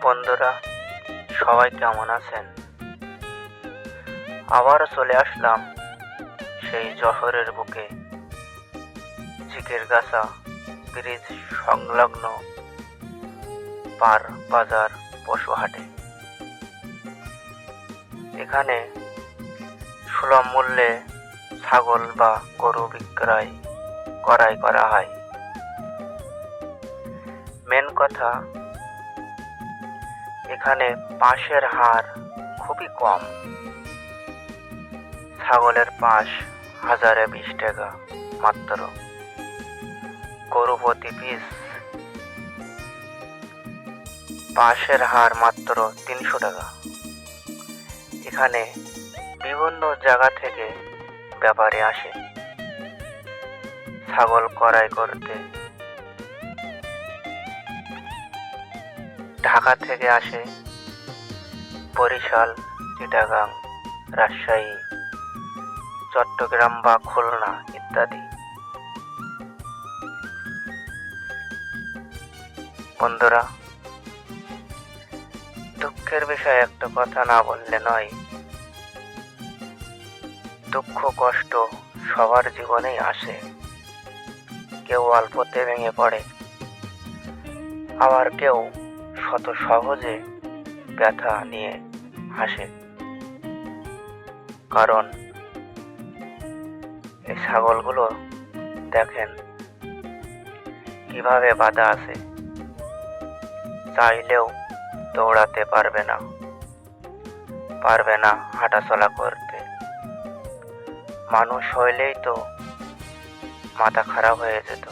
বন্ধুরা, সবাই কেমন আছেন? আবারও চলে আসলাম সেই যশোরের বুকে চিকেরগাছা ব্রিজ সংলগ্ন পার বাজার পশু হাটে। এখানে সুলভ মূল্যে ছাগল বা গরু বিক্রয় করা হয়। মেন কথা, এখানে পাঁশের হার খুবই কম। ছাগলের পাঁশ 1020 টাকা মাত্র, গরু প্রতি পিস পাঁশের হার মাত্র 300 টাকা। এখানে বিভিন্ন জায়গা থেকে ব্যাপারী আসে ছাগল ক্রয় করতে। ঢাকা থেকে আসে, বরিশাল, চিটাগাং, রাজশাহী, চট্টগ্রাম বা খুলনা ইত্যাদি। বন্ধুরা, দুঃখের বিষয় একটা কথা না বললে নয়। দুঃখ কষ্ট সবার জীবনেই আসে। কেউ অল্পতে ভেঙে পড়ে, আবার কেউ শত সহজে ব্যথা নিয়ে হাসে। কারণ এই ছাগলগুলো দেখেন কিভাবে বাঁধা আছে, চাইলেও দৌড়াতে পারবে না হাঁটাচলা করতে। মানুষ হইলেই তো মাথা খারাপ হয়ে যেত।